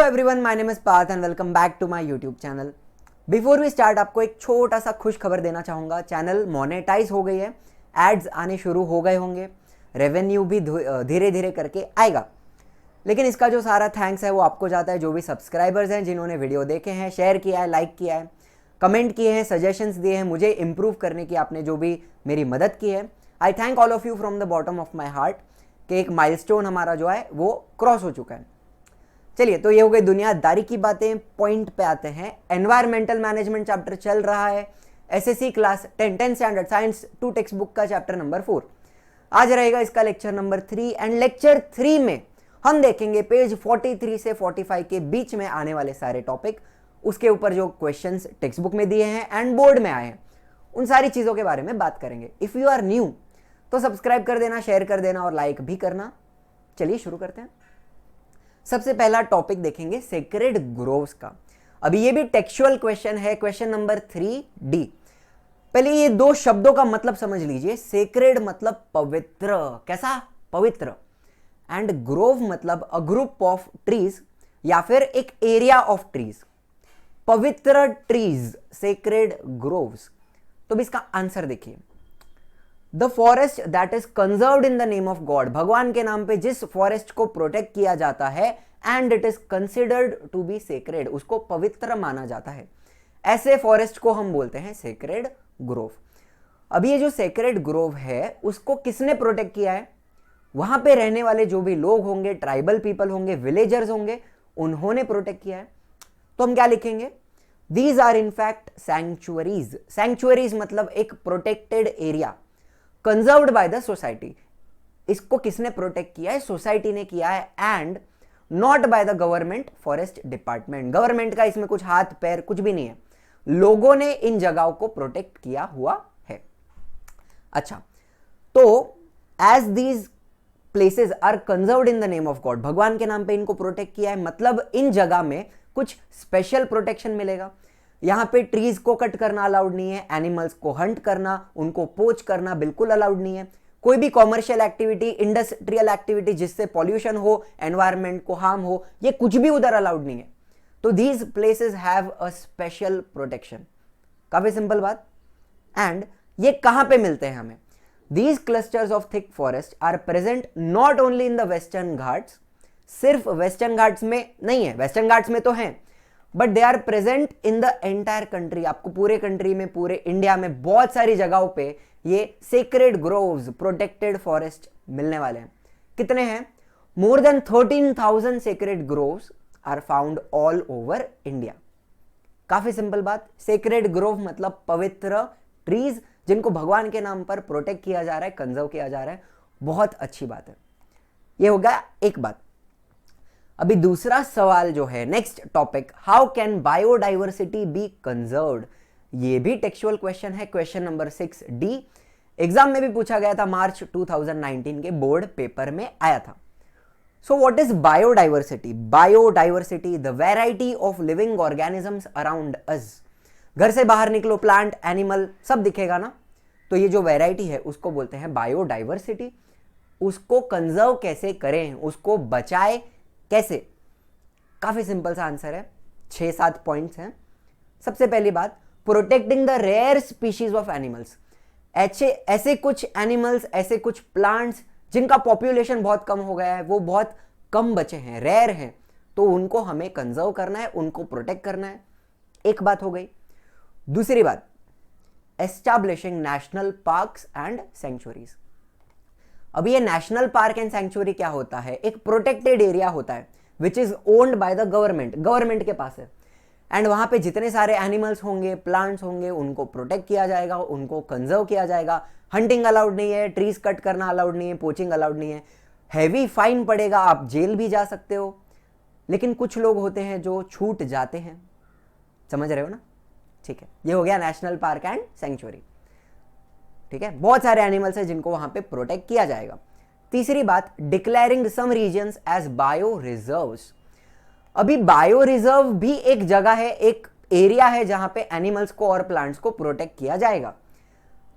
Everyone, my name is Parth and welcome back to my YouTube channel. Before we start आपको एक छोटा सा खुश खबर देना चाहूँगा। चैनल मोनेटाइज हो गई है, एड्स आने शुरू हो गए होंगे, रेवेन्यू भी धीरे धीरे करके आएगा। लेकिन इसका जो सारा थैंक्स है वो आपको जाता है जो भी सब्सक्राइबर्स हैं, जिन्होंने वीडियो देखे हैं, शेयर किया है, लाइक किया है, कमेंट किए हैं, सजेशंस दिए हैं, मुझे इंप्रूव करने की आपने जो भी मेरी मदद की है। आई thank all of you from the bottom of my heart कि एक माइलस्टोन हमारा जो है वो क्रॉस हो चुका है। चलिए, तो ये हो गई दुनियादारी की बातें। पॉइंट पे आते हैं। एनवायरमेंटल मैनेजमेंट चैप्टर चल रहा है, SSC class 10 standard science 2 text book का चैप्टर नंबर 4। आज रहेगा इसका लेक्चर नंबर 3 एंड लेक्चर 3 में हम देखेंगे पेज 43 से 45 के बीच में आने वाले सारे टॉपिक, उसके ऊपर जो क्वेश्चंस टेक्स्ट बुक में दिए हैं एंड बोर्ड में आए हैं, उन सारी चीज़ों के बारे में बात करेंगे। इफ़ यू आर न्यू तो सब्सक्राइब कर देना, शेयर कर देना और लाइक भी करना। चलिए शुरू करते हैं। सबसे पहला टॉपिक देखेंगे सेक्रेड ग्रोव्स का। अभी ये भी टेक्सचुअल क्वेश्चन है, क्वेश्चन नंबर 3D। पहले ये दो शब्दों का मतलब समझ लीजिए। सेक्रेड मतलब पवित्र, कैसा पवित्र, एंड ग्रोव मतलब अ ग्रुप ऑफ ट्रीज या फिर एक एरिया ऑफ ट्रीज। पवित्र ट्रीज, सेक्रेड ग्रोव्स। तो भी इसका आंसर देखिए, the forest that is conserved in the name of God. भगवान के नाम पे जिस फॉरेस्ट को प्रोटेक्ट किया जाता है and it is considered to be sacred, उसको पवित्र माना जाता है, ऐसे फॉरेस्ट को हम बोलते हैं सेक्रेड ग्रोव। अब ये जो सेक्रेड ग्रोव है उसको किसने प्रोटेक्ट किया है? वहां पे रहने वाले जो भी लोग होंगे, ट्राइबल पीपल होंगे, विलेजर्स होंगे, उन्होंने प्रोटेक्ट किया है। तो हम क्या लिखेंगे? These are in fact sanctuaries. Sanctuaries मतलब एक protected area, conserved by the society. इसको किसने प्रोटेक्ट किया है? सोसाइटी ने किया है, and not by the government forest department. Government का इसमें कुछ हाथ पैर कुछ भी नहीं है, लोगों ने इन जगहों को प्रोटेक्ट किया हुआ है। अच्छा, तो as these places are conserved in the name of God, भगवान के नाम पे इनको प्रोटेक्ट किया है, मतलब इन जगह में कुछ स्पेशल प्रोटेक्शन मिलेगा। यहां पे ट्रीज को कट करना अलाउड नहीं है, एनिमल्स को हंट करना, उनको पोच करना बिल्कुल अलाउड नहीं है। कोई भी कॉमर्शियल एक्टिविटी, इंडस्ट्रियल एक्टिविटी जिससे पॉल्यूशन हो, एनवायरमेंट को हार्म हो, ये कुछ भी उधर अलाउड नहीं है। तो these places have a special protection. काफी सिंपल बात। एंड ये कहां पे मिलते हैं हमें? These clusters of thick forest are present not only in the western Ghats, सिर्फ वेस्टर्न घाट्स में नहीं है, वेस्टर्न घाट्स में तो हैं, but they are present in the entire country. आपको पूरे कंट्री में, पूरे इंडिया में बहुत सारी जगहों पे ये सेक्रेड ग्रोव्स, प्रोटेक्टेड फॉरेस्ट मिलने वाले हैं। कितने हैं? More than 13,000 sacred groves are found all over India. काफी सिंपल बात। सेक्रेड ग्रोव मतलब पवित्र ट्रीज जिनको भगवान के नाम पर प्रोटेक्ट किया जा रहा है, कंजर्व किया जा रहा है। बहुत अच्छी बात है। ये हो गया एक बात। अभी दूसरा सवाल जो है, next topic, how can biodiversity be conserved. ये भी टेक्सचुअल क्वेश्चन है, क्वेश्चन नंबर 6D। एग्जाम में भी पूछा गया था, मार्च 2019 के बोर्ड पेपर में आया था। So what is biodiversity? Biodiversity the variety of living organisms around us. घर से बाहर निकलो, प्लांट, एनिमल सब दिखेगा ना, तो ये जो वैरायटी है उसको बोलते हैं बायोडाइवर्सिटी। उसको कंजर्व कैसे करें, उसको बचाए कैसे? काफी सिंपल सा आंसर है, 6-7 पॉइंट्स हैं। सबसे पहली बात, protecting the rare species of animals. ऐसे कुछ एनिमल्स, ऐसे कुछ प्लांट्स जिनका पॉपुलेशन बहुत कम हो गया है, वो बहुत कम बचे हैं, रेयर हैं, तो उनको हमें कंजर्व करना है, उनको प्रोटेक्ट करना है। एक बात हो गई। दूसरी बात, establishing national parks and sanctuaries. अब ये नेशनल पार्क एंड सैंक्चुअरी क्या होता है? एक प्रोटेक्टेड एरिया होता है which is owned by the government, government के पास है, एंड वहां पे जितने सारे एनिमल्स होंगे, प्लांट्स होंगे, उनको प्रोटेक्ट किया जाएगा, उनको कंजर्व किया जाएगा। हंटिंग अलाउड नहीं है, ट्रीज कट करना अलाउड नहीं है, पोचिंग अलाउड नहीं है, हैवी फाइन पड़ेगा, आप जेल भी जा सकते हो। लेकिन कुछ लोग होते हैं जो छूट जाते हैं, समझ रहे हो ना? ठीक है, ये हो गया नेशनल पार्क एंड सैंक्चुअरी। ठीक है, बहुत सारे एनिमल्स हैं जिनको वहां पे प्रोटेक्ट किया जाएगा। तीसरी बात, डिक्लेयरिंग सम रीजन्स एज बायो रिजर्व्स। अभी बायो रिजर्व भी एक जगह है, एक एरिया है जहां पे एनिमल्स को और प्लांट्स को प्रोटेक्ट किया जाएगा।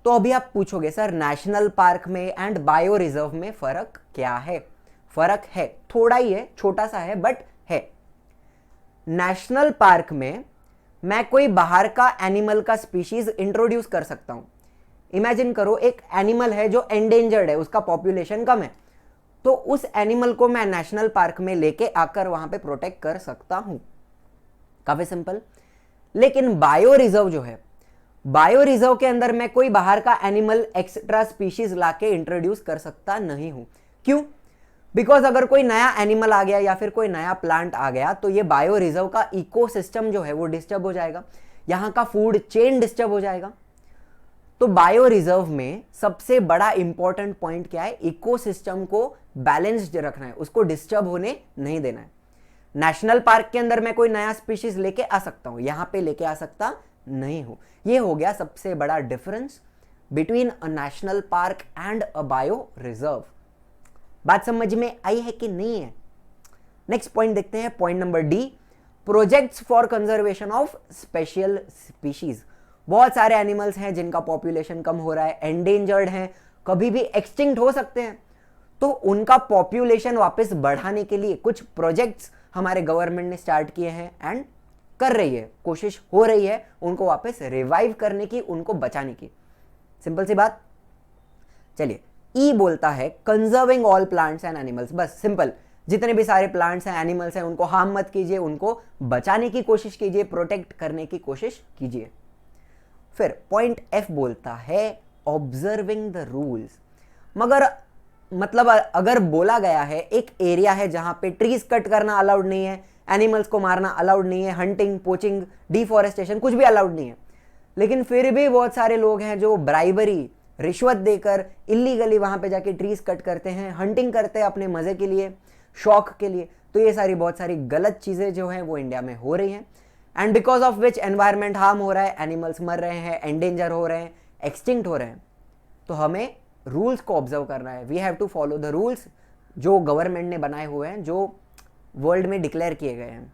तो अभी आप पूछोगे सर नेशनल पार्क में एंड बायो रिजर्व में फर्क क्या है? फर्क है, थोड़ा ही है, छोटा सा है, बट है। नेशनल पार्क में मैं कोई बाहर का एनिमल का स्पीशीज इंट्रोड्यूस कर सकता हूं। इमेजिन करो एक एनिमल है जो एंडेंजर्ड है, उसका पॉपुलेशन कम है, तो उस एनिमल को मैं नेशनल पार्क में लेके आकर वहां पे प्रोटेक्ट कर सकता हूं। काफी सिंपल। लेकिन बायो रिजर्व जो है, बायो रिजर्व के अंदर मैं कोई बाहर का एनिमल एक्स्ट्रा स्पीशीज लाके इंट्रोड्यूस कर सकता नहीं हूं। क्यों? बिकॉज अगर कोई नया एनिमल आ गया या फिर कोई नया प्लांट आ गया तो ये बायो रिजर्व का इकोसिस्टम जो है वो डिस्टर्ब हो जाएगा, यहां का फूड चेन डिस्टर्ब हो जाएगा। तो बायो रिजर्व में सबसे बड़ा इंपॉर्टेंट पॉइंट क्या है? इकोसिस्टम को बैलेंस्ड रखना है, उसको डिस्टर्ब होने नहीं देना है। नेशनल पार्क के अंदर मैं कोई नया स्पीशीज लेके आ सकता हूं, यहां पे लेके आ सकता नहीं हूं। ये हो गया सबसे बड़ा difference between a national park and a bio reserve. बात समझ में आई है कि नहीं है? नेक्स्ट पॉइंट देखते हैं, point number D, projects for conservation of special species. बहुत सारे एनिमल्स हैं जिनका पॉपुलेशन कम हो रहा है, एंडेंजर्ड हैं, कभी भी एक्सटिंक्ट हो सकते हैं। तो उनका पॉपुलेशन वापस बढ़ाने के लिए कुछ प्रोजेक्ट्स हमारे गवर्नमेंट ने स्टार्ट किए हैं एंड कर रही है, कोशिश हो रही है उनको वापस रिवाइव करने की, उनको बचाने की। सिंपल सी बात। चलिए, ई बोलता है conserving all plants and animals. बस सिंपल, जितने भी सारे प्लांट्स हैं, एनिमल्स हैं, उनको हार्म मत कीजिए, उनको बचाने की कोशिश कीजिए, प्रोटेक्ट करने की कोशिश कीजिए। फिर पॉइंट एफ बोलता है ऑब्जर्विंग द रूल्स। मगर मतलब अगर बोला गया है एक एरिया है जहां पे ट्रीज कट करना अलाउड नहीं है, एनिमल्स को मारना अलाउड नहीं है, हंटिंग, पोचिंग, डिफॉरेस्टेशन कुछ भी अलाउड नहीं है, लेकिन फिर भी बहुत सारे लोग हैं जो ब्राइबरी, रिश्वत देकर इलीगली वहां पे जाके ट्रीज कट करते हैं, हंटिंग करते हैं अपने मजे के लिए, शौक के लिए। तो ये सारी बहुत सारी गलत चीजें जो हैं वो इंडिया में हो रही हैं, and because of which environment harm हो रहा है, एनिमल्स मर रहे हैं, एंडेंजर हो रहे हैं, एक्सटिंक्ट हो रहे हैं। तो हमें रूल्स को ऑब्जर्व करना है, we have to follow the rules जो गवर्नमेंट ने बनाए हुए हैं, जो वर्ल्ड में डिक्लेयर किए गए हैं।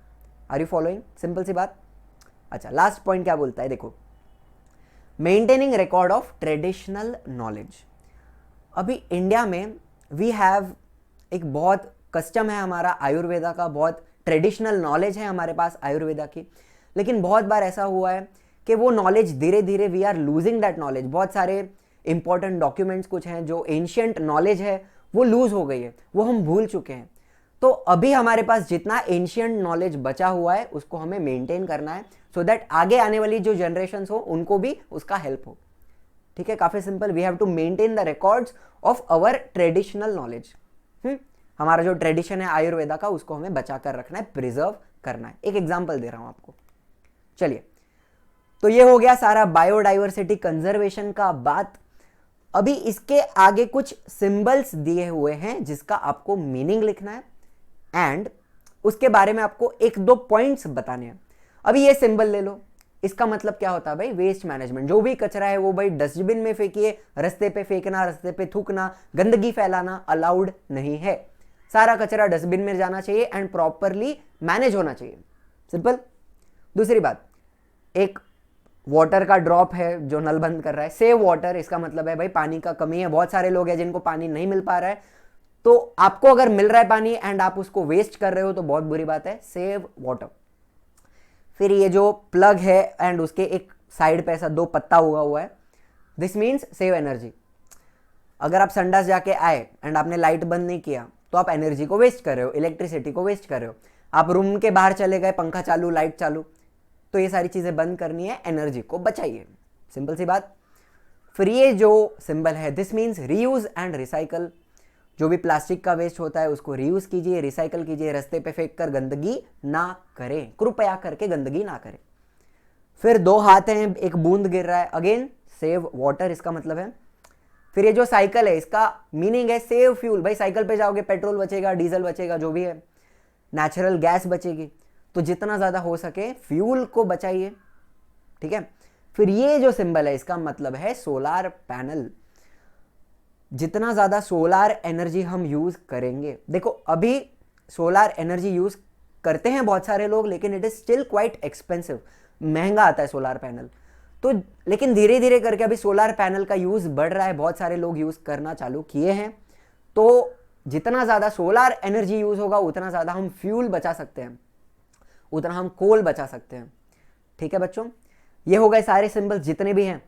Are you following? सिंपल सी बात। अच्छा, लास्ट पॉइंट क्या बोलता है, देखो, maintaining record of traditional knowledge. अभी इंडिया में वी हैव एक बहुत कस्टम है हमारा आयुर्वेदा का, बहुत ट्रेडिशनल नॉलेज है हमारे पास आयुर्वेदा की, लेकिन बहुत बार ऐसा हुआ है कि वो नॉलेज धीरे धीरे we are losing that knowledge. बहुत सारे इंपॉर्टेंट डॉक्यूमेंट्स कुछ हैं जो एंशियंट नॉलेज है वो लूज हो गई है, वो हम भूल चुके हैं। तो अभी हमारे पास जितना एंशियंट नॉलेज बचा हुआ है उसको हमें मेंटेन करना है, सो दैट आगे आने वाली जो जनरेशंस हो उनको भी उसका हेल्प हो। ठीक है, काफी simple. We have to maintain the records of our traditional knowledge. हमारा जो ट्रेडिशन है आयुर्वेदा का उसको हमें बचा कर रखना है, प्रिजर्व करना है। एक एग्जांपल दे रहा हूं आपको। चलिए, तो ये हो गया सारा बायोडाइवर्सिटी कंजर्वेशन का बात। अभी इसके आगे कुछ सिंबल्स दिए हुए हैं जिसका आपको मीनिंग लिखना है एंड उसके बारे में आपको एक दो पॉइंट्स बताने हैं। अभी ये सिंबल ले लो, इसका मतलब क्या होता है भाई? Waste management. जो भी कचरा है वो भाई डस्टबिन में फेंकिए, रास्ते पे फेंकना, रास्ते पे थूकना, गंदगी फैलाना अलाउड नहीं है। सारा कचरा डस्टबिन में जाना चाहिए एंड प्रॉपरली मैनेज होना चाहिए। सिंपल। दूसरी बात, एक वाटर का ड्रॉप है जो नल बंद कर रहा है, सेव वाटर। इसका मतलब है भाई पानी का कमी है, बहुत सारे लोग हैं जिनको पानी नहीं मिल पा रहा है, तो आपको अगर मिल रहा है पानी एंड आप उसको वेस्ट कर रहे हो तो बहुत बुरी बात है, सेव वाटर। फिर ये जो प्लग है एंड उसके एक साइड पे ऐसा दो पत्ता हुआ है, दिस मीन्स सेव एनर्जी। अगर आप संडास जाके आए एंड आपने लाइट बंद नहीं किया तो आप एनर्जी को वेस्ट कर रहे हो, इलेक्ट्रिसिटी को वेस्ट कर रहे हो। आप रूम के बाहर चले गए, पंखा चालू, लाइट चालू, तो ये सारी चीजें बंद करनी है, एनर्जी को बचाइए। सिंपल सी बात। फिर ये जो सिंबल है, this means reuse and recycle. जो भी प्लास्टिक का वेस्ट होता है उसको रीयूज कीजिए, रिसाइकल कीजिए, रास्ते पे फेंक कर गंदगी ना करें, कृपया करके गंदगी ना करें। फिर दो हाथ हैं, एक बूंद गिर रहा है, अगेन सेव वाटर इसका मतलब है। फिर ये जो साइकिल है इसका मीनिंग है सेव फ्यूल। भाई साइकिल पे जाओगे, पेट्रोल बचेगा, डीजल बचेगा, जो भी है, नेचुरल गैस बचेगी, तो जितना ज्यादा हो सके फ्यूल को बचाइए। ठीक है। फिर ये जो सिंबल है इसका मतलब है सोलार पैनल। जितना ज्यादा सोलार एनर्जी हम यूज करेंगे, देखो अभी सोलार एनर्जी यूज करते हैं बहुत सारे लोग, लेकिन it is still quite expensive, महंगा आता है सोलार पैनल। तो लेकिन धीरे धीरे करके अभी सोलार पैनल का यूज बढ़ रहा है, बहुत सारे लोग यूज करना चालू किए हैं। तो जितना ज्यादा सोलार एनर्जी यूज होगा उतना ज्यादा हम फ्यूल बचा सकते हैं, उतना हम कोल बचा सकते हैं। ठीक है बच्चों, ये हो गए सारे सिंबल्स जितने भी हैं।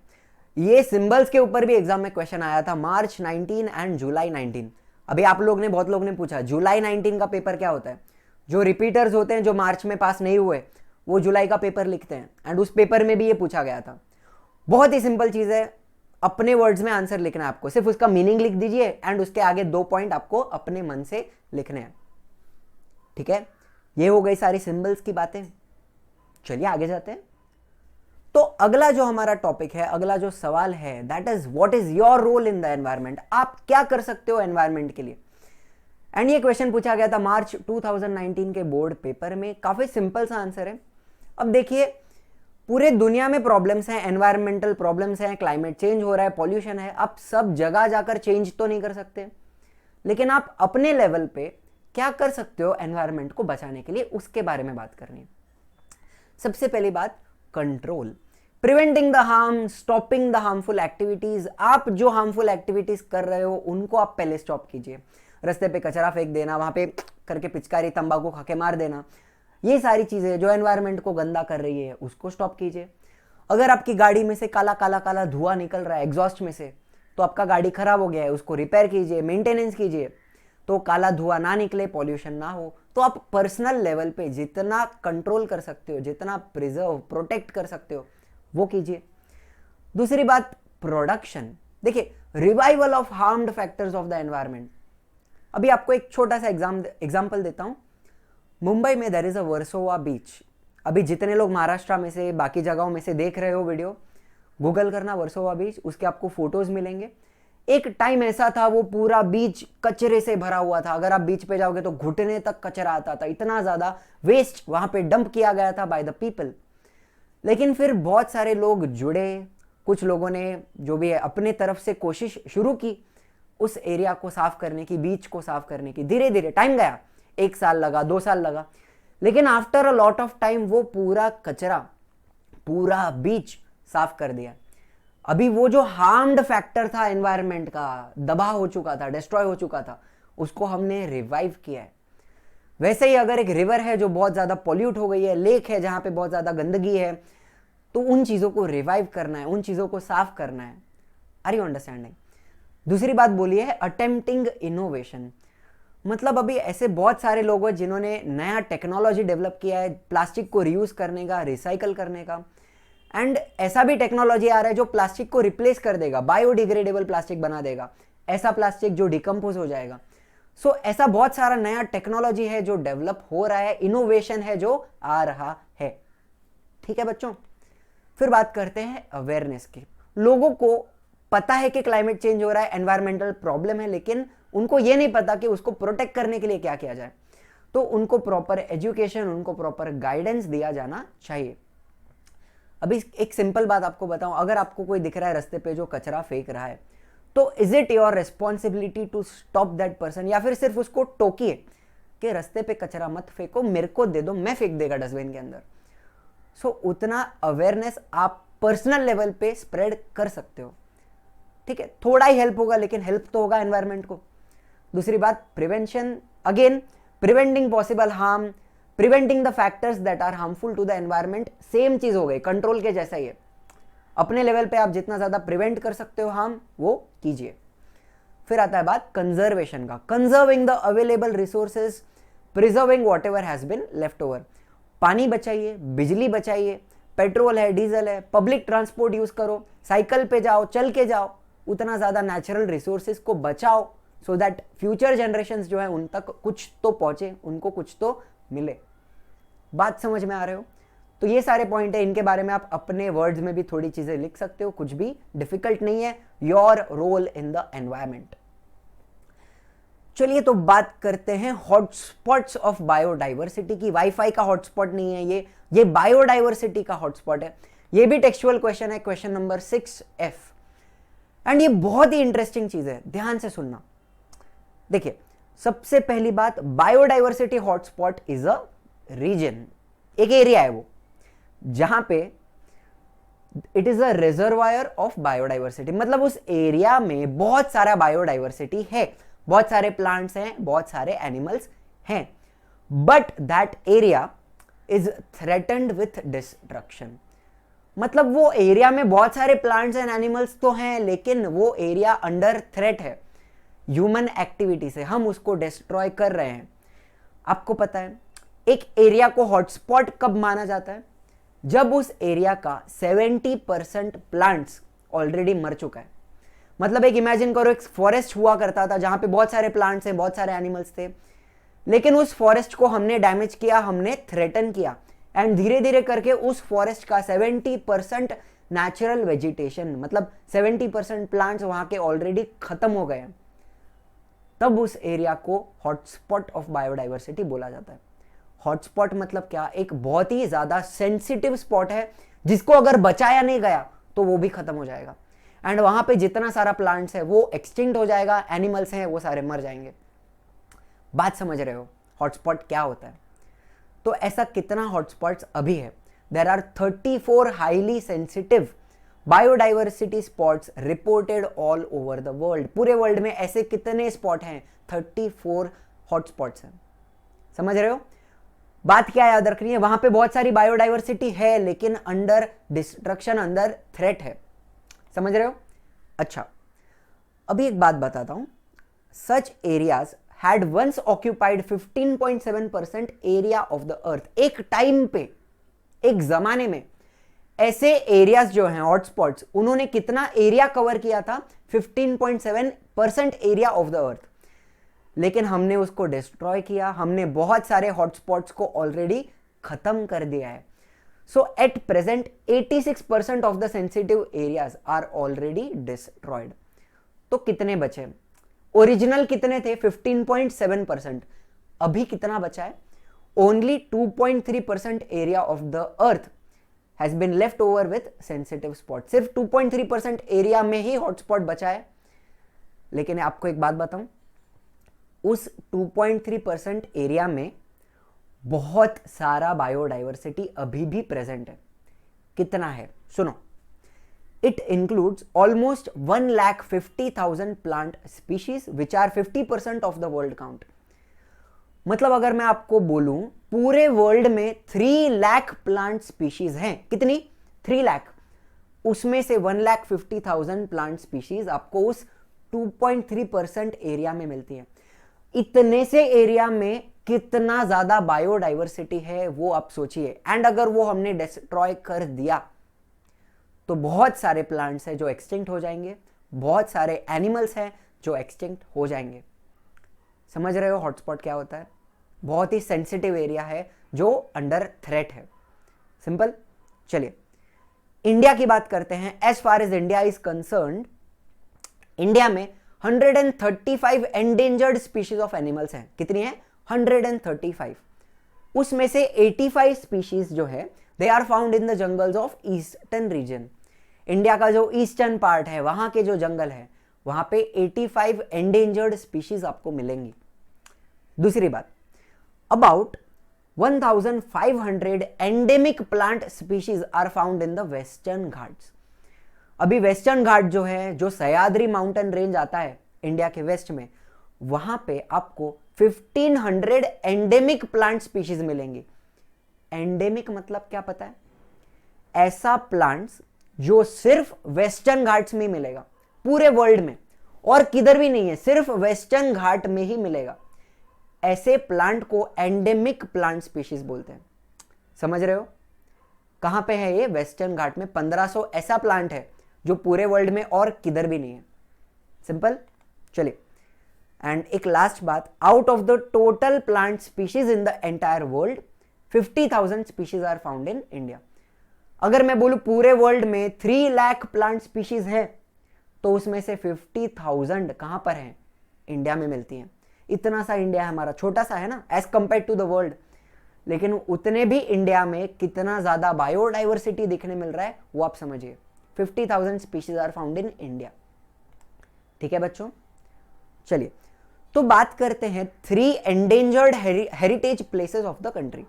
ये सिंबल्स के ऊपर भी एग्जाम में क्वेश्चन आया था मार्च 19 एंड जुलाई 19। अभी आप लोग ने, बहुत लोग ने पूछा जुलाई 19 का पेपर क्या होता है। जो रिपीटर्स होते हैं, जो मार्च में पास नहीं हुए, वो जुलाई का पेपर लिखते हैं, एंड उस पेपर में भी ये पूछा गया था। बहुत ही सिंपल चीज है, अपने वर्ड्स में आंसर लिखना है आपको, सिर्फ उसका मीनिंग लिख दीजिए एंड उसके आगे 2 पॉइंट आपको अपने मन से लिखने हैं। ठीक है, ये हो गई सारी सिंबल्स की बातें। चलिए आगे जाते हैं। तो अगला जो हमारा टॉपिक है, अगला जो सवाल है, that is what is your role in the environment. आप क्या कर सकते हो एनवायरमेंट के लिए। एंड ये क्वेश्चन पूछा गया था मार्च 2019 के बोर्ड पेपर में। काफी सिंपल सा आंसर है। अब देखिए, पूरे दुनिया में प्रॉब्लम्स हैं, एनवायरमेंटल प्रॉब्लम्स हैं, क्लाइमेट चेंज हो रहा है, पॉल्यूशन है। आप सब जगह जाकर चेंज तो नहीं कर सकते, लेकिन आप अपने लेवल पे क्या कर सकते हो एनवायरमेंट को बचाने के लिए, उसके बारे में बात करनी है। सबसे पहली बात, control, preventing the harm, stopping the harmful activities. आप जो हार्मफुल एक्टिविटीज कर रहे हो उनको आप पहले स्टॉप कीजिए। रास्ते पे कचरा फेंक देना, वहां पे करके पिचकारी तंबाकू खा के मार देना, ये सारी चीजें जो एनवायरनमेंट को गंदा कर रही है उसको स्टॉप कीजिए। अगर आपकी गाड़ी में से काला काला काला धुआं निकल रहा है एग्जॉस्ट में से, तो आपका गाड़ी खराब हो गया है, उसको रिपेयर कीजिए, मेंटेनेंस कीजिए, तो काला धुआं ना निकले, पॉल्यूशन ना हो। तो आप पर्सनल लेवल पे जितना कंट्रोल कर सकते हो, जितना प्रिजर्व प्रोटेक्ट कर सकते हो, वो कीजिए। दूसरी बात, प्रोडक्शन। देखिए, revival of harmed factors of the environment. अभी आपको एक छोटा सा एग्जाम्पल देता हूं। मुंबई में देयर इज अ वर्सोवा बीच। अभी जितने लोग महाराष्ट्र में से, बाकी जगहों में से देख रहे हो वीडियो, गूगल करना वर्सोवा बीच, उसके आपको फोटोज मिलेंगे। एक टाइम ऐसा था वो पूरा बीच कचरे से भरा हुआ था। अगर आप बीच पे जाओगे तो घुटने तक कचरा आता था, इतना ज्यादा वेस्ट वहां पे डंप किया गया था बाय द पीपल। लेकिन फिर बहुत सारे लोग जुड़े, कुछ लोगों ने जो भी है अपने तरफ से कोशिश शुरू की उस एरिया को साफ करने की, बीच को साफ करने की। धीरे धीरे टाइम गया, 1 साल लगा, 2 साल लगा, लेकिन after a lot of time वो पूरा कचरा, पूरा बीच साफ कर दिया। अभी वो जो हार्म्ड फैक्टर था एनवायरनमेंट का, दबा हो चुका था, डिस्ट्रॉय हो चुका था, उसको हमने रिवाइव किया है। वैसे ही अगर एक रिवर है जो बहुत ज्यादा पॉल्यूट हो गई है, लेक है जहां पे बहुत ज्यादा गंदगी है, तो उन चीजों को रिवाइव करना है, उन चीजों को साफ करना है। Are you understanding. दूसरी बात बोली है अटेम्प्टिंग इनोवेशन। मतलब अभी ऐसे बहुत सारे लोग हैं जिन्होंने नया टेक्नोलॉजी डेवलप किया है प्लास्टिक को रीयूज करने का, रिसाइकल करने का। एंड ऐसा भी टेक्नोलॉजी आ रहा है जो प्लास्टिक को रिप्लेस कर देगा, बायोडिग्रेडेबल प्लास्टिक बना देगा, ऐसा प्लास्टिक जो डिकम्पोज हो जाएगा। सो ऐसा बहुत सारा नया टेक्नोलॉजी है जो डेवलप हो रहा है, इनोवेशन है जो आ रहा है। ठीक है बच्चों, फिर बात करते हैं अवेयरनेस की। लोगों को पता है कि क्लाइमेट चेंज हो रहा है, एनवायरमेंटल प्रॉब्लम है, लेकिन उनको यह नहीं पता कि उसको प्रोटेक्ट करने के लिए क्या किया जाए। तो उनको प्रॉपर एजुकेशन, उनको प्रॉपर गाइडेंस दिया जाना चाहिए। अभी एक सिंपल बात आपको बताऊं, अगर आपको कोई दिख रहा है रास्ते पे जो कचरा फेंक रहा है, तो is it your responsibility to stop that person, या फिर सिर्फ उसको टोकिए कि रास्ते पे कचरा मत फेंको, मेरे को दे दो, मैं फेंक देगा डस्टबिन के अंदर। सो उतना अवेयरनेस आप पर्सनल लेवल पे स्प्रेड कर सकते हो। ठीक है, थोड़ा ही हेल्प होगा, लेकिन हेल्प तो होगा एनवायरमेंट को। दूसरी बात, prevention. Again, preventing possible harm, preventing the factors that are harmful to the environment, same चीज हो गई, कंट्रोल के जैसा ही है। अपने लेवल पे आप जितना ज्यादा प्रिवेंट कर सकते हो हार्म, वो कीजिए। फिर आता है बात कंजर्वेशन का। Conserving the available resources, preserving whatever has been left over. पानी बचाइए, बिजली बचाइए, पेट्रोल है, डीजल है, पब्लिक ट्रांसपोर्ट यूज करो, साइकिल पे जाओ, चल के जाओ, उतना ज्यादा नेचुरल रिसोर्सेज को बचाओ, सो दैट फ्यूचर जनरेशंस जो है उन तक कुछ तो पहुंचे, उनको कुछ तो मिले। बात समझ में आ रहे हो? तो ये सारे पॉइंट है, इनके बारे में आप अपने वर्ड्स में भी थोड़ी चीजें लिख सकते हो, कुछ भी डिफिकल्ट नहीं है। Your role in the environment. चलिए तो बात करते हैं हॉटस्पॉट्स ऑफ बायोडाइवर्सिटी की। वाईफाई का हॉटस्पॉट नहीं है ये बायोडाइवर्सिटी का हॉटस्पॉट है। ये भी टेक्सचुअल क्वेश्चन है, क्वेश्चन नंबर 6F। एंड ये बहुत ही इंटरेस्टिंग चीज है, ध्यान से सुनना। देखिए, सबसे पहली बात, biodiversity hotspot is a region, एक एरिया है वो जहां पे it is a reservoir of biodiversity. मतलब उस एरिया में बहुत सारा बायोडाइवर्सिटी है, बहुत सारे प्लांट्स हैं, बहुत सारे एनिमल्स हैं, but that area is threatened with destruction. मतलब वो एरिया में बहुत सारे प्लांट्स एंड एनिमल्स तो हैं, लेकिन वो एरिया अंडर थ्रेट है ह्यूमन एक्टिविटी से, हम उसको डिस्ट्रॉय कर रहे हैं। आपको पता है एक एरिया को हॉटस्पॉट कब माना जाता है? जब उस एरिया का 70% प्लांट्स ऑलरेडी मर चुका है। मतलब एक इमेजिन करो, एक फॉरेस्ट हुआ करता था जहां पे बहुत सारे प्लांट्स हैं, बहुत सारे एनिमल्स थे, लेकिन उस फॉरेस्ट को हमने डैमेज किया, हमने थ्रेटन किया, एंड धीरे धीरे करके उस फॉरेस्ट का 70% नेचुरल वेजिटेशन, मतलब 70% प्लांट्स वहां के ऑलरेडी खत्म हो गए हैं, तब उस एरिया को हॉटस्पॉट ऑफ बायोडाइवर्सिटी बोला जाता है। हॉटस्पॉट मतलब क्या? एक बहुत ही ज्यादा सेंसिटिव स्पॉट है जिसको अगर बचाया नहीं गया तो वो भी खत्म हो जाएगा, एंड वहां पे जितना सारा प्लांट्स है वो एक्सटिंक्ट हो जाएगा, एनिमल्स हैं वो सारे मर जाएंगे। बात समझ रहे हो हॉटस्पॉट क्या होता है? तो ऐसा कितना हॉटस्पॉट्स अभी है? There are 34 highly sensitive biodiversity spots reported all over the world. पूरे वर्ल्ड में ऐसे कितने स्पॉट हैं? 34 हॉटस्पॉट्स हैं। समझ रहे हो बात क्या याद रखनी है? वहां पे बहुत सारी बायोडाइवर्सिटी है, लेकिन अंडर डिस्ट्रक्शन, अंडर थ्रेट है। समझ रहे हो? अच्छा, अभी एक बात बताता हूं। Such areas had once occupied 15.7% area of the earth. एक टाइम पे, एक जमाने में ऐसे एरियाज जो हैं हॉटस्पॉट्स, उन्होंने कितना एरिया कवर किया था? 15.7% एरिया ऑफ द अर्थ। लेकिन हमने उसको डिस्ट्रॉय किया, हमने बहुत सारे हॉटस्पॉट्स को ऑलरेडी खत्म कर दिया है। So at present 86% of the sensitive areas are already destroyed. तो कितने बचे? ओरिजिनल कितने थे? 15.7%। अभी कितना बचा है? Only 2.3% area of the earth has been left over with sensitive spot. सिर्फ 2.3% एरिया में ही हॉटस्पॉट बचा है। लेकिन आपको एक बात बताऊं, उस 2.3% एरिया में बहुत सारा बायोडाइवर्सिटी अभी भी प्रेजेंट है। कितना है? सुनो, it includes almost 1,50,000 plant species which are 50% of the world count. मतलब अगर मैं आपको बोलूं पूरे वर्ल्ड में 3 लाख प्लांट स्पीशीज हैं। कितनी? 3 लाख। उसमें से 1,50,000 प्लांट स्पीशीज आपको उस 2.3% एरिया में मिलती है। इतने से एरिया में कितना ज्यादा बायोडाइवर्सिटी है वो आप सोचिए। एंड अगर वो हमने डिस्ट्रॉय कर दिया तो बहुत सारे प्लांट्स हैं जो एक्सटिंक्ट हो जाएंगे, बहुत सारे एनिमल्स हैं जो एक्सटिंक्ट हो जाएंगे। समझ रहे हो हॉटस्पॉट क्या होता है? बहुत ही सेंसिटिव एरिया है जो अंडर थ्रेट है। सिंपल। चलिए इंडिया की बात करते हैं। As far as India is concerned, India में 135 एंडेंजर्ड स्पीशीज ऑफ एनिमल्स हैं। कितनी है? 135। उसमें से 85 स्पीशीज जो है they are found in the jungles of eastern region. India का जो ईस्टर्न पार्ट है, वहां के जो जंगल है, वहां पे 85 एंडेंजर्ड स्पीशीज आपको मिलेंगी। दूसरी बात, about 1500 endemic plant species are found in the Western Ghats. अभी वेस्टर्न घाट जो है, जो सह्याद्री माउंटेन रेंज आता है इंडिया के वेस्ट में, वहां पे आपको 1500 एंडेमिक प्लांट स्पीशीज मिलेंगी। एंडेमिक मतलब क्या पता है? ऐसा प्लांट्स जो सिर्फ वेस्टर्न घाट्स में मिलेगा, पूरे वर्ल्ड में और किधर भी नहीं है, सिर्फ वेस्टर्न घाट में ही मिलेगा। ऐसे प्लांट को एंडेमिक प्लांट स्पीशीज बोलते हैं। समझ रहे हो? कहां पे है ये? वेस्टर्न घाट में 1500 ऐसा प्लांट है जो पूरे वर्ल्ड में और किधर भी नहीं है। सिंपल। चलिए, एंड एक लास्ट बात, out of the total plant species in the entire world 50,000 species are found in India. अगर मैं बोलूं पूरे वर्ल्ड में 3 लाख प्लांट स्पीशीज है, तो उसमें से 50,000 कहां पर हैं? इंडिया में मिलती हैं। इतना सा इंडिया हमारा छोटा सा है ना as compare to the world, लेकिन उतने भी इंडिया में कितना ज्यादा बायोडाइवर्सिटी दिखने मिल रहा है वो आप समझिए। 50,000 species are found in India. ठीक है बच्चों? चलिए तो बात करते हैं 3 endangered heritage places of the country.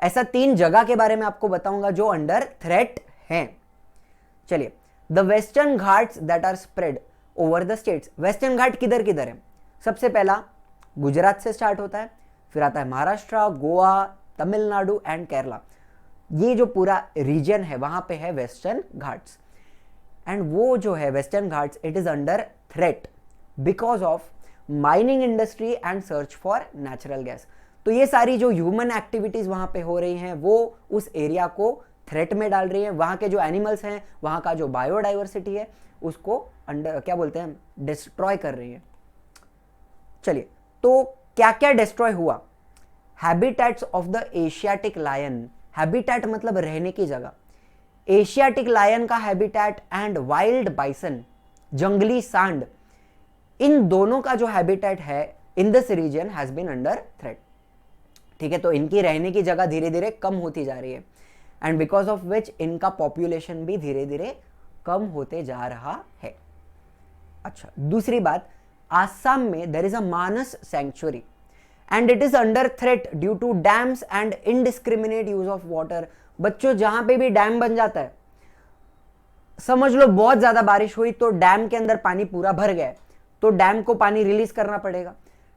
ऐसा 3 जगह के बारे में आपको बताऊंगा जो अंडर थ्रेट हैं। चलिए, the Western Ghats that are spread over the states. Western Ghat किधर किधर है? सबसे पहला गुजरात से स्टार्ट होता है, फिर आता है महाराष्ट्र, गोवा, तमिलनाडु एंड केरला, ये जो पूरा रीजन है वहां पे है वेस्टर्न घाट्स, एंड वो जो है Western Ghats it is under threat because of mining industry and search for natural gas. तो ये सारी जो ह्यूमन एक्टिविटीज वहां पे हो रही हैं वो उस एरिया को थ्रेट में डाल रही है, वहां के जो एनिमल्स हैं, वहां का जो बायोडाइवर्सिटी है उसको अंडर क्या बोलते हैं डिस्ट्रॉय कर रही है। चलिए, तो क्या क्या डिस्ट्रॉय हुआ? Habitats of the Asiatic lion, habitat मतलब रहने की जगह, एशियाटिक लायन का हैबिटेट एंड वाइल्ड बाइसन, जंगली सांड, इन दोनों का जो हैबिटेट है in this region has been under threat. ठीक है, तो इनकी रहने की जगह धीरे धीरे कम होती जा रही है एंड बिकॉज ऑफ विच इनका पॉपुलेशन भी धीरे धीरे कम होते जा रहा है। अच्छा, दूसरी बात, आसाम में there is a Manas sanctuary and it is under threat due to dams and indiscriminate use of water. बच्चों, जहां पे भी डैम बन जाता है, समझ लो बहुत ज्यादा बारिश हुई तो डैम के अंदर पानी पूरा भर गया, तो डैम को पानी रिलीज करना पड़ेगा।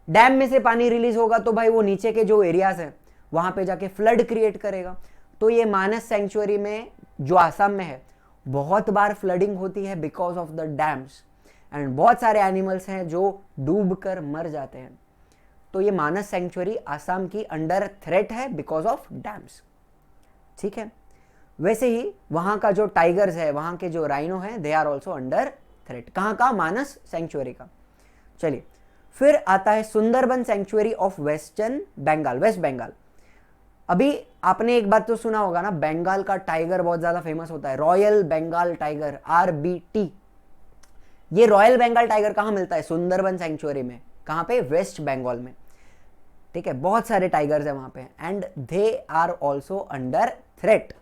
डैम में से पानी रिलीज होगा तो भाई वो नीचे के जो एरियाज हैं वहां पे जाके फ्लड क्रिएट करेगा। तो ये मानस सेंचुरी में जो आसाम में है बहुत बार फ्लडिंग होती है because of the dams and बहुत सारे एनिमल्स हैं जो डूब कर मर जाते हैं। तो ये मानस सेंचुरी आसाम की अंडर थ्रेट है बिकॉज ऑफ डैम्स। ठीक है, वैसे ही वहां का जो टाइगर्स है, वहां के जो राइनो है, they are also under threat. कहां का? मानस सेंचुरी का। चलिए, फिर आता है Sundarban sanctuary of western Bengal, west Bengal. अभी आपने एक बात तो सुना होगा ना, बंगाल का टाइगर बहुत ज्यादा फेमस होता है, रॉयल बंगाल टाइगर, RBT। ये रॉयल बंगाल टाइगर कहां मिलता है? सुंदरबन सेंचुरी में। कहां पे? वेस्ट बंगाल में। ठीक है, बहुत सारे टाइगर्स है वहां पे and they are also under threat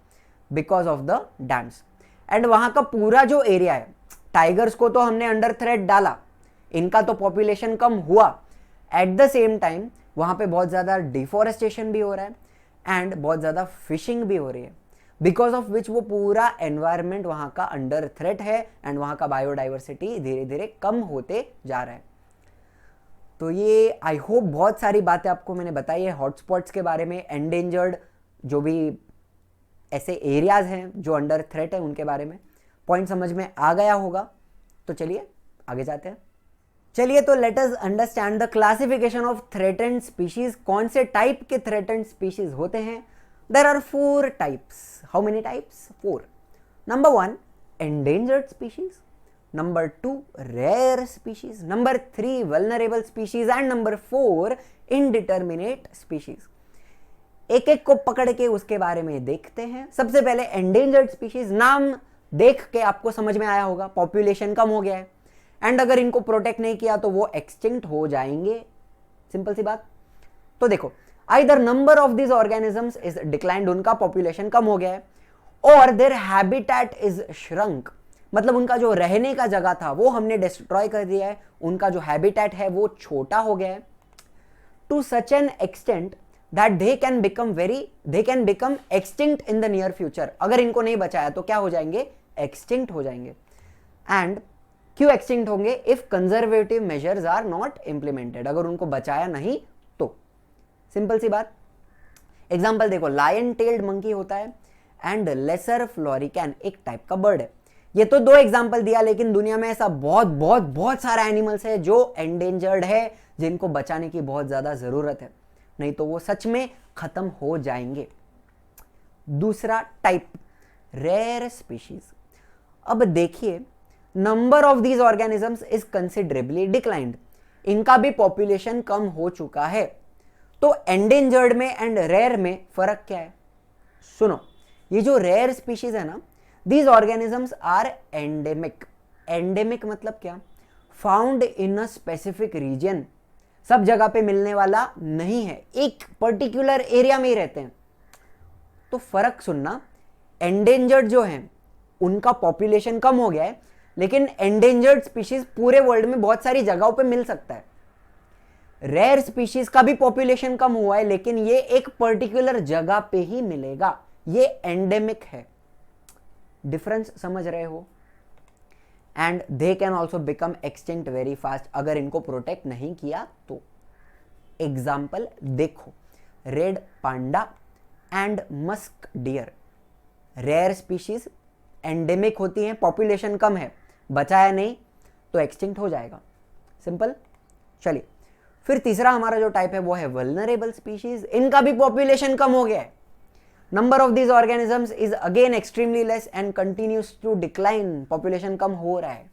because of the dams. And वहां का पूरा जो एरिया है, टाइगर्स को तो हमने अंडर थ्रेट डाला, इनका तो पॉपुलेशन कम हुआ, एट द सेम टाइम वहां पे बहुत ज्यादा डिफोरेस्टेशन भी हो रहा है एंड बहुत ज्यादा फिशिंग भी हो रही है, बिकॉज ऑफ विच वो पूरा एनवायरमेंट वहां का अंडर थ्रेट है एंड वहां का बायोडाइवर्सिटी धीरे धीरे कम होते जा रहा है। तो ये आई होप बहुत सारी बातें आपको मैंने बताई है हॉटस्पॉट्स के बारे में, एंडेंजर्ड जो भी ऐसे एरियाज हैं जो अंडर थ्रेट है उनके बारे में पॉइंट समझ में आ गया होगा। तो चलिए आगे जाते हैं। चलिए, तो let us understand the classification of threatened species. कौन से टाइप के थ्रेटेंड स्पीशीज होते हैं? There are 4 types. How many types? 4। Number 1 endangered species, number 2 rare species, number 3 vulnerable species and number 4 indeterminate species। एक एक को पकड़ के उसके बारे में देखते हैं। सबसे पहले एंडेंजर्ड स्पीशीज, नाम देख के आपको समझ में आया होगा, पॉपुलेशन कम हो गया है एंड अगर इनको प्रोटेक्ट नहीं किया तो वो एक्सटिंक्ट हो जाएंगे, सिंपल सी बात। तो देखो, either number of this organisms is declined, उनका पॉपुलेशन कम हो गया है, और देयर हैबिटेट इज श्रंक, मतलब उनका जो रहने का जगह था वो हमने डिस्ट्रॉय कर दिया है, उनका जो हैबिटेट है वो छोटा हो गया है, to such an extent that they can become extinct in the near future. अगर इनको नहीं बचाया तो क्या हो जाएंगे? एक्सटिंक्ट हो जाएंगे। एंड क्यों एक्सटिंक्ट होंगे? If conservative measures are not implemented, अगर उनको बचाया नहीं तो। सिंपल सी बात। एग्जाम्पल देखो, लायन टेल्ड मंकी होता है एंड लेसर फ्लोरिकैन एक टाइप का बर्ड है। ये तो 2 एग्जाम्पल दिया, लेकिन दुनिया में ऐसा बहुत बहुत बहुत सारा एनिमल्स है जो एंडेंजर्ड है, जिनको बचाने की बहुत ज्यादा जरूरत है, नहीं तो वो सच में खत्म हो जाएंगे। दूसरा टाइप, रेयर स्पीशीज। अब देखिए, number of these organisms is considerably declined, इनका भी पॉपुलेशन कम हो चुका है। तो एंडेंजर्ड में एंड रेयर में फर्क क्या है? सुनो, ये जो रेयर स्पीशीज है ना, these organisms are endemic. Endemic मतलब क्या? Found in a specific region, सब जगह पे मिलने वाला नहीं है, एक पर्टिकुलर एरिया में ही रहते हैं। तो फर्क सुनना, एंडेंजर्ड जो हैं उनका पॉपुलेशन कम हो गया है, लेकिन एंडेंजर्ड स्पीशीज पूरे वर्ल्ड में बहुत सारी जगहों पे मिल सकता है। रेयर स्पीशीज का भी पॉपुलेशन कम हुआ है, लेकिन ये एक पर्टिकुलर जगह पे ही मिलेगा, ये एंडेमिक है। डिफरेंस समझ रहे हो? And they can also become extinct very fast, अगर इनको प्रोटेक्ट नहीं किया तो। एग्जाम्पल देखो, red panda, and musk deer, rare species, endemic होती हैं, पॉपुलेशन कम है, बचाया नहीं तो एक्सटिंक्ट हो जाएगा, सिंपल। चलिए फिर तीसरा हमारा जो टाइप है वो है वल्नरेबल स्पीशीज, इनका भी पॉपुलेशन कम हो गया है, number of these organisms is again extremely less and continues to decline, population कम हो रहा है,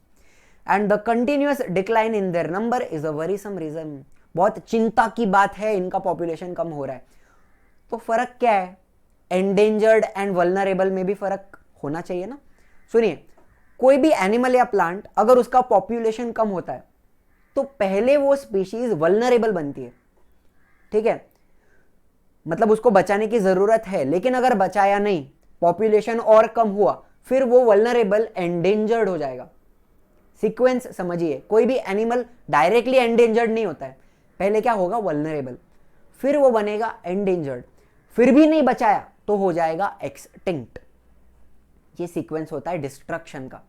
and the continuous decline in their number is a worrisome reason, बहुत चिंता की बात है, इनका पॉपुलेशन कम हो रहा है। तो फर्क क्या है, एंडेंजर्ड एंड वल्नरेबल में भी फर्क होना चाहिए ना। सुनिए, कोई भी एनिमल या प्लांट अगर उसका पॉपुलेशन कम होता है तो पहले वो स्पीशीज वल्नरेबल बनती है, ठीक है, मतलब उसको बचाने की जरूरत है, लेकिन अगर बचाया नहीं, पॉपुलेशन और कम हुआ, फिर वो वल्नरेबल एंडेंजर्ड हो जाएगा। सीक्वेंस समझिए, कोई भी एनिमल डायरेक्टली एंडेंजर्ड नहीं होता है, पहले क्या होगा, वल्नरेबल, फिर वो बनेगा एंडेंजर्ड, फिर भी नहीं बचाया तो हो जाएगा एक्सटिंक्ट। ये सीक्वेंस होता है डिस्ट्रक्शन का,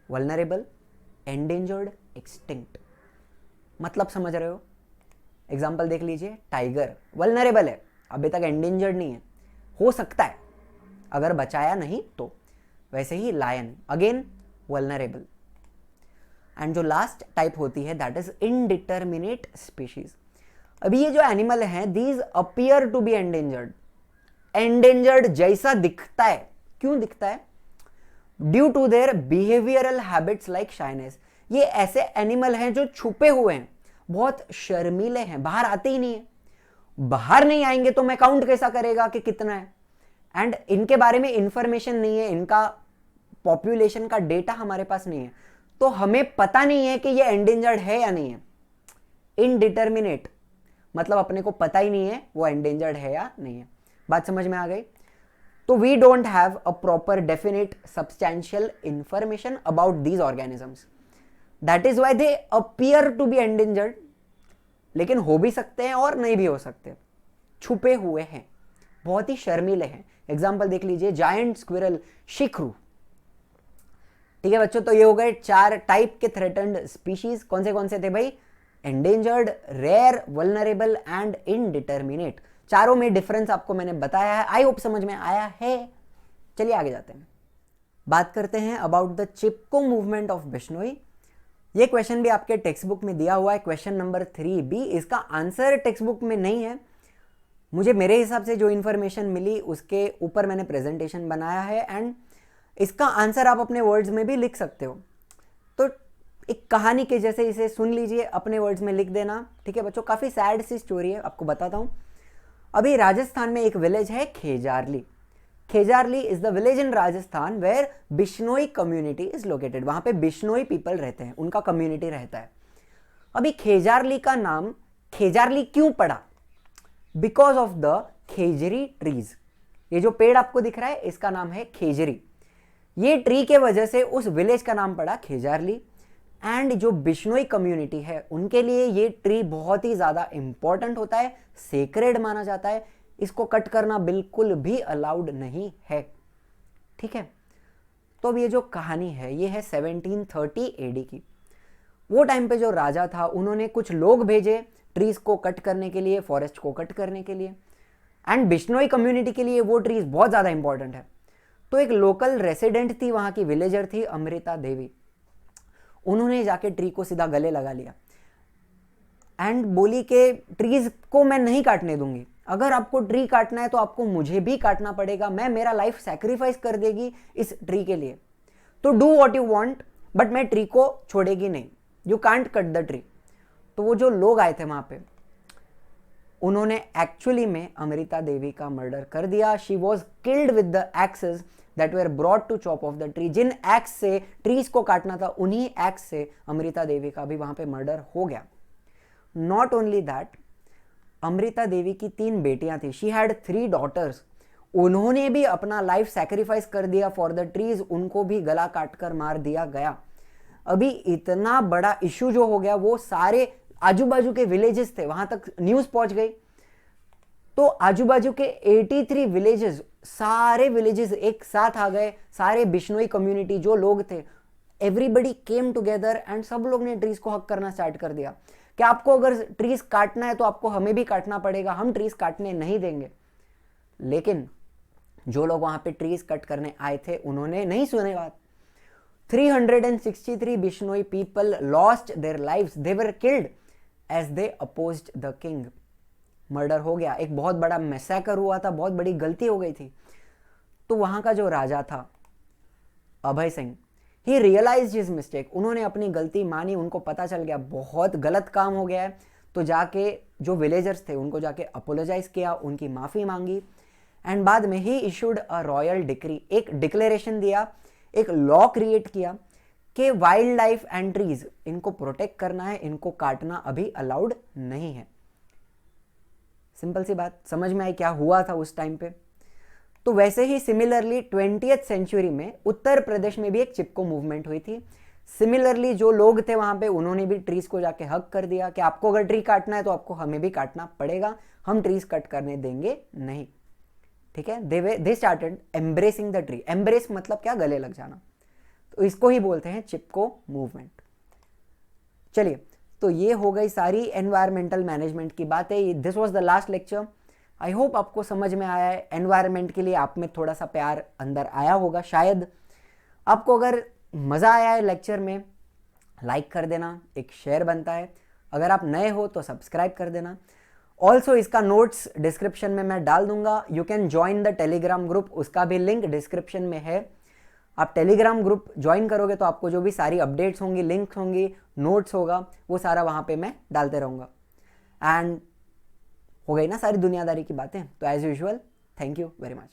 वल्नरेबल, एंडेंजर्ड, एक्सटिंक्ट। मतलब समझ रहे हो, एग्जाम्पल देख लीजिए, टाइगर वल्नरेबल है, अभी तक एंडेंजर्ड नहीं है, हो सकता है अगर बचाया नहीं तो। वैसे ही लायन अगेन वल्नरेबल। एंड जो लास्ट टाइप होती है दैट इज इनडिटर्मिनेट स्पीशीज। अभी ये जो एनिमल हैं these appear to be endangered, endangered जैसा दिखता है, क्यों दिखता है, due to their behavioural habits like shyness. ये ऐसे एनिमल हैं जो छुपे हुए हैं, बहुत शर्मीले हैं, बाहर आते ही नहीं है, बाहर नहीं आएंगे तो मैं काउंट कैसा करेगा कि कितना है, एंड इनके बारे में इंफॉर्मेशन नहीं है, इनका पॉपुलेशन का डेटा हमारे पास नहीं है, तो हमें पता नहीं है कि ये एंडेंजर्ड है या नहीं है। इनडिटर्मिनेट मतलब अपने को पता ही नहीं है वो एंडेंजर्ड है या नहीं है। बात समझ में आ गई। तो we don't have a proper definite substantial information about these organisms, that is why they appear to be endangered, लेकिन हो भी सकते हैं और नहीं भी हो सकते, छुपे हुए हैं, बहुत ही शर्मीले हैं। एग्जाम्पल देख लीजिए, जायंट स्क्विरल, शिखरू। ठीक है बच्चों, तो ये हो गए 4 टाइप के थ्रेटन्ड स्पीशीज। कौन से थे भाई, endangered, rare, vulnerable and indeterminate. चारों में डिफरेंस आपको मैंने बताया है, आई होप समझ में आया है। चलिए आगे जाते हैं, बात करते हैं about the Chipko movement of Bishnoi. ये क्वेश्चन भी आपके टेक्स्ट बुक में दिया हुआ है, क्वेश्चन नंबर 3B। इसका आंसर टेक्स्ट बुक में नहीं है, मुझे मेरे हिसाब से जो इन्फॉर्मेशन मिली उसके ऊपर मैंने प्रेजेंटेशन बनाया है, एंड इसका आंसर आप अपने वर्ड्स में भी लिख सकते हो। तो एक कहानी के जैसे इसे सुन लीजिए, अपने वर्ड्स में लिख देना, ठीक है बच्चों। काफ़ी सैड सी स्टोरी है, आपको बताता हूँ। अभी राजस्थान में एक विलेज है Khejarli. Khejarli is the village in Rajasthan where Bishnoi community is located. वहां पे बिश्नोई पीपल रहते हैं, उनका कम्युनिटी रहता है। अभी खेजारली का नाम खेजारली क्यों पड़ा, because of the Khejri trees. ये जो पेड़ आपको दिख रहा है इसका नाम है खेजरी, ये ट्री के वजह से उस विलेज का नाम पड़ा खेजारली। एंड जो बिश्नोई कम्युनिटी है उनके लिए ये ट्री बहुत ही ज्यादा इंपॉर्टेंट होता है, सेक्रेड माना जाता है, इसको कट करना बिल्कुल भी अलाउड नहीं है, ठीक है। तो अब ये जो कहानी है ये है 1730 AD की। वो टाइम पे जो राजा था उन्होंने कुछ लोग भेजे ट्रीज को कट करने के लिए, फॉरेस्ट को कट करने के लिए, एंड बिश्नोई कम्युनिटी के लिए वो ट्रीज बहुत ज्यादा इंपॉर्टेंट है। तो एक लोकल रेसिडेंट थी, वहां की विलेजर थी अमृता देवी, उन्होंने जाके ट्री को सीधा गले लगा लिया एंड बोली कि ट्रीज को मैं नहीं काटने दूंगी, अगर आपको ट्री काटना है तो आपको मुझे भी काटना पड़ेगा, मैं मेरा लाइफ सैक्रिफाइस कर देगी इस ट्री के लिए, तो do what you want, but मैं ट्री को छोड़ेगी नहीं, you can't cut the tree. तो वो जो लोग आए थे वहां पे उन्होंने एक्चुअली में अमृता देवी का मर्डर कर दिया। She was killed with the axes that were brought to chop off the tree। जिन एक्स से ट्रीज को काटना था उन्हीं एक्स से अमृता देवी का भी वहां पे मर्डर हो गया। Not only that, Amrita Devi की 3 बेटियां थी, शी हैड 3 daughters, उन्होंने भी अपना लाइफ सैक्रिफाइस कर दिया फॉर द ट्रीज, उनको भी गला काटकर मार दिया गया। अभी इतना बड़ा इशू जो हो गया वो सारे आजू बाजू के विलेजेस थे वहां तक न्यूज पहुंच गई। तो आजू बाजू के 83 विलेजेस, सारे विलेजेस एक साथ आ गए, सारे बिश्नोई कम्युनिटी जो लोग थे, एवरीबडी केम टुगेदर एंड सब लोग ने ट्रीज को हक करना स्टार्ट कर दिया कि आपको अगर ट्रीज काटना है तो आपको हमें भी काटना पड़ेगा, हम ट्रीज काटने नहीं देंगे। लेकिन जो लोग वहाँ पे ट्रीज कट करने आए थे उन्होंने नहीं सुने बात। 363 Bishnoi people lost their lives, they were killed as they opposed the king. Murder हो गया, एक बहुत बड़ा मैसेकर हुआ था, बहुत बड़ी गलती हो गई थी। तो वहां का जो राजा था अभय सिंह, ही रियलाइज्ड हिज मिस्टेक, उन्होंने अपनी गलती मानी, उनको पता चल गया बहुत गलत काम हो गया है। तो जाके जो विलेजर्स थे उनको जाके अपोलोजाइज किया, उनकी माफ़ी मांगी, एंड बाद में he issued a royal decree, एक डिक्लेरेशन दिया, एक लॉ क्रिएट किया कि वाइल्ड लाइफ एंड ट्रीज इनको प्रोटेक्ट करना है, इनको काटना अभी अलाउड नहीं है। सिंपल सी बात, समझ में आई क्या हुआ था उस टाइम पे। तो वैसे ही सिमिलरली 20th सेंचुरी में उत्तर प्रदेश में भी एक चिपको मूवमेंट हुई थी। सिमिलरली जो लोग थे वहां पे उन्होंने भी ट्रीज को जाके हक कर दिया कि आपको अगर ट्री काटना है तो आपको हमें भी काटना पड़ेगा, हम ट्रीज कट करने देंगे नहीं। ठीक है, they started embracing the tree. Embrace मतलब क्या, गले लग जाना, तो इसको ही बोलते हैं चिपको मूवमेंट। चलिए, तो ये हो गई सारी एनवायरमेंटल मैनेजमेंट की बातें। This was the last lecture. I hope आपको समझ में आया है, एनवायरमेंट के लिए आप में थोड़ा सा प्यार अंदर आया होगा शायद। आपको अगर मज़ा आया है लेक्चर में, लाइक कर देना, एक शेयर बनता है। अगर आप नए हो तो सब्सक्राइब कर देना। ऑल्सो इसका नोट्स डिस्क्रिप्शन में मैं डाल दूंगा। You can join the Telegram group, उसका भी लिंक डिस्क्रिप्शन में है। आप टेलीग्राम ग्रुप ज्वाइन करोगे तो आपको जो भी सारी अपडेट्स होंगी, लिंक्स होंगी, नोट्स होगा, वो सारा वहाँ पे मैं डालते रहूँगा। एंड हो गई ना सारी दुनियादारी की बातें। तो as usual, thank you very much.